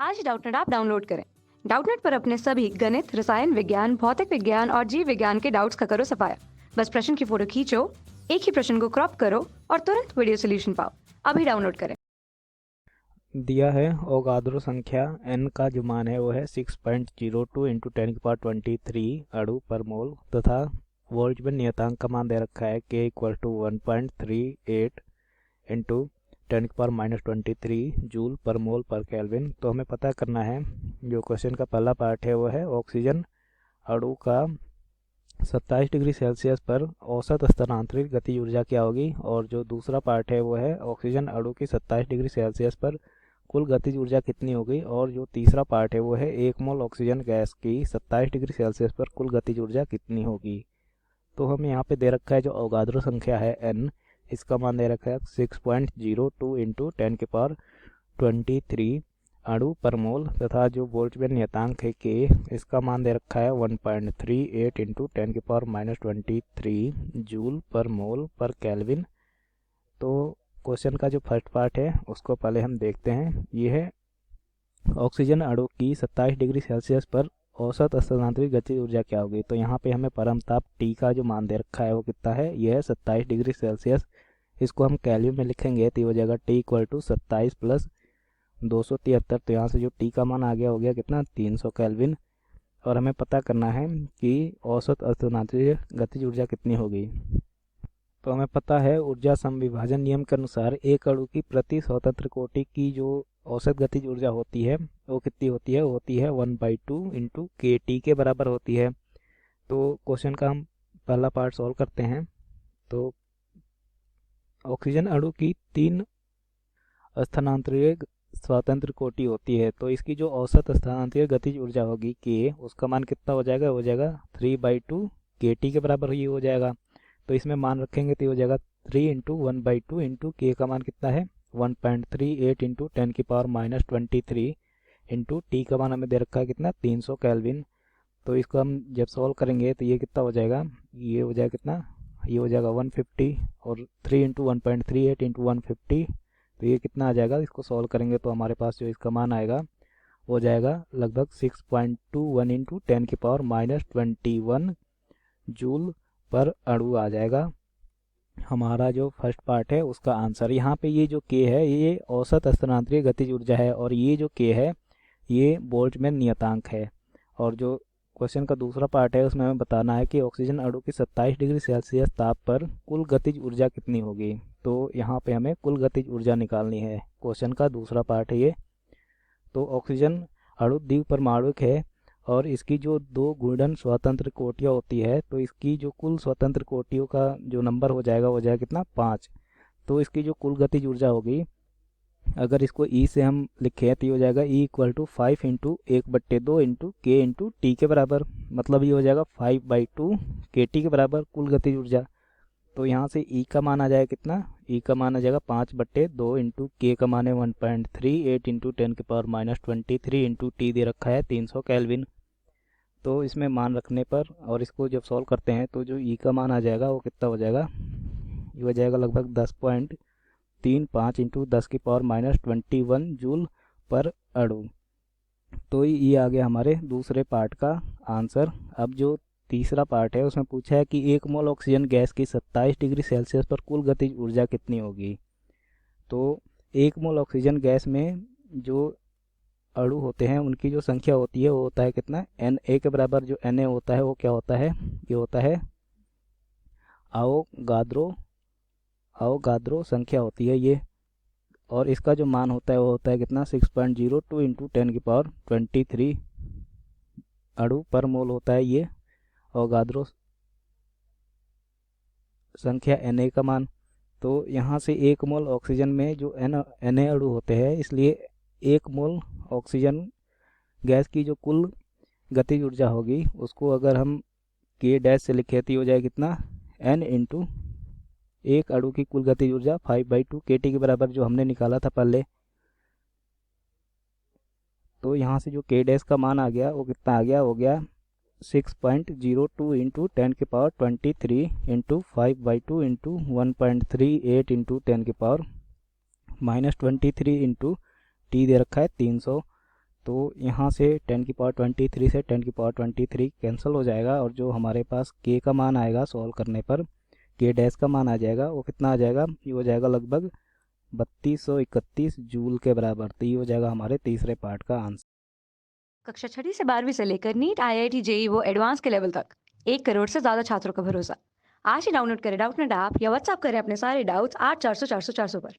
आज Doubtnut app download करें। Doubtnut पर अपने सभी गणित, रसायन विज्ञान, भौतिक विज्ञान और जीव विज्ञान के डाउट्स का करो सफाया। बस प्रश्न की फोटो खींचो, एक ही प्रश्न को क्रॉप करो और तुरंत वीडियो सोल्यूशन पाओ। अभी डाउनलोड करें। दिया है ओगाद्रो संख्या n का जो मान है वो है 6.02 इंटू 10⁻23 अणु पर मोल तथा बोल्ट्जमैन नियतांक का मान दे रखा है k equal to 1.38 into 10⁻23 joule पर मोल पर केल्विन। तो हमें पता करना है, जो क्वेश्चन का पहला पार्ट है वो है ऑक्सीजन अणु का 27 डिग्री सेल्सियस पर औसत स्थानांतरित गतिज ऊर्जा क्या होगी, और जो दूसरा पार्ट है वो है ऑक्सीजन अणु की 27 डिग्री सेल्सियस पर कुल गतिज ऊर्जा कितनी होगी, और जो तीसरा पार्ट है वो है 1 मोल ऑक्सीजन गैस की 27 डिग्री सेल्सियस पर कुल गतिज ऊर्जा कितनी होगी। तो हमें यहाँ पे दे रखा है जो अवगाद्रो संख्या है n, इसका मान दे रखा है 6.02 इंटू 10⁻23 अणु पर मोल तथा जो बोल्ट्जमैन नियतांक है k, इसका मान दे रखा है 1.38 इंटू 10⁻23 जूल पर मोल पर केल्विन। तो क्वेश्चन का जो फर्स्ट पार्ट है उसको पहले हम देखते हैं। ये है ऑक्सीजन अणु की 27 डिग्री सेल्सियस पर औसत स्थानांतरित गतिज ऊर्जा क्या होगी। तो यहाँ पे हमें परमताप T का जो मान दे रखा है वो कितना है, यह है 27 डिग्री सेल्सियस। इसको हम केल्विन में लिखेंगे तो ये हो जाएगा T इक्वल टू 27 प्लस 273। तो यहाँ से जो T का मान आ गया हो गया कितना, 300 केल्विन। और हमें पता करना है कि औसत स्थानांतरित गतिज ऊर्जा कितनी होगी। तो हमें पता है ऊर्जा समविभाजन नियम के अनुसार एक अणु की प्रति स्वतंत्र कोटि की जो औसत गतिज ऊर्जा होती है वो कितनी होती है, वो होती है 1/2 इंटू KT के बराबर होती है। तो क्वेश्चन का हम पहला पार्ट सॉल्व करते हैं। तो ऑक्सीजन अणु की 3 स्थानांतरित स्वतंत्र कोटि होती है, तो इसकी जो औसत स्थानांतरित गतिज ऊर्जा होगी K, उसका मान कितना हो जाएगा, हो जाएगा 3/2 KT के बराबर ही हो जाएगा। तो इसमें मान रखेंगे तो हो जाएगा 3 इंटू 1/2 इंटू के का मान कितना है 1.38 इंटू 10⁻23 इंटू टी का मान हमें दे रखा है कितना 300 केल्विन। तो इसको हम जब सॉल्व करेंगे तो ये कितना हो जाएगा, ये हो जाएगा कितना, ये हो जाएगा 150 और 3 इंटू 1.38 इंटू 150, तो ये कितना आ जाएगा। इसको सॉल्व करेंगे तो हमारे पास जो इसका मान आएगा वो जाएगा लगभग 6.21 इंटू 10⁻21 जूल पर अणु आ जाएगा हमारा जो फर्स्ट पार्ट है उसका आंसर। यहाँ पे ये जो के है ये औसत स्थानांतरित गतिज ऊर्जा है और ये जो के है ये बोल्ट्जमैन नियतांक है। और जो क्वेश्चन का दूसरा पार्ट है उसमें हमें बताना है कि ऑक्सीजन अणु की 27 डिग्री सेल्सियस ताप पर कुल गतिज ऊर्जा कितनी होगी। तो यहाँ पे हमें कुल गतिज ऊर्जा निकालनी है, क्वेश्चन का दूसरा पार्ट है ये। तो ऑक्सीजन अणु द्विपरमाणुक है और इसकी जो 2 घूर्णन स्वतंत्र कोटियाँ होती है, तो इसकी जो कुल स्वतंत्र कोटियों का जो नंबर हो जाएगा वो जाएगा कितना 5। तो इसकी जो कुल गतिज ऊर्जा होगी, अगर इसको E से हम लिखें तो ये हो जाएगा E equal to 5 into 1/2 into k into T के बराबर, मतलब ये हो जाएगा 5/2 KT के बराबर कुल गतिज ऊर्जा। तो यहाँ से E का मान आ जाएगा कितना, E का मान आ जाएगा 5/2 इंटू के का मान है 1.38 इंटू 10⁻23 इंटू टी दे रखा है 300 केल्विन। तो इसमें मान रखने पर और इसको जब सॉल्व करते हैं तो जो E का मान आ जाएगा वो कितना हो जाएगा, ये हो जाएगा लगभग 10.35 इंटू 10⁻21 जूल पर अणु। तो ये आ गया हमारे दूसरे पार्ट का आंसर। अब जो तीसरा पार्ट है उसमें पूछा है कि 1 मोल ऑक्सीजन गैस की 27 डिग्री सेल्सियस पर कुल गतिज ऊर्जा कितनी होगी। तो 1 मोल ऑक्सीजन गैस में जो अणु होते हैं उनकी जो संख्या होती है वो होता है कितना, Na के बराबर। जो Na होता है वो क्या होता है, ये होता है आवोगाद्रो संख्या होती है ये। और इसका जो मान होता है वो होता है कितना 6.02 इंटू 10⁻23 अणु पर मोल होता है ये आवोगाद्रो संख्या Na का मान। तो यहाँ से 1 मोल ऑक्सीजन में जो Na अणु होते हैं, इसलिए 1 मोल ऑक्सीजन गैस की जो कुल गतिज ऊर्जा होगी उसको अगर हम के डैश से लिखे तो हो जाए कितना N इंटू एक अणु की कुल गतिज ऊर्जा 5/2 KT के बराबर जो हमने निकाला था पहले। तो यहाँ से जो के डैश का मान आ गया वो कितना आ गया, हो गया 6.02 into 10⁻23 into 5/2 into 1.38 into 10⁻23 into T दे रखा है 300। तो यहाँ से 10 की पावर 23 से 10 की पावर 23 कैंसिल हो जाएगा, और जो हमारे पास के का मान आएगा सॉल्व करने पर, के डैश का मान आ जाएगा, वो कितना आ जाएगा, ये हो जाएगा लगभग 3231 जूल के बराबर। तो ये हो जाएगा हमारे तीसरे पार्ट का आंसर। कक्षा 6वीं से 12वीं से लेकर नीट, IIT, JEE वो एडवांस के लेवल तक 1 करोड़ से ज्यादा छात्रों का भरोसा। आज ही डाउनलोड करें डाउटनेट ऐप या व्हाट्सएप करें अपने सारे डाउट्स 8400 400 400 पर।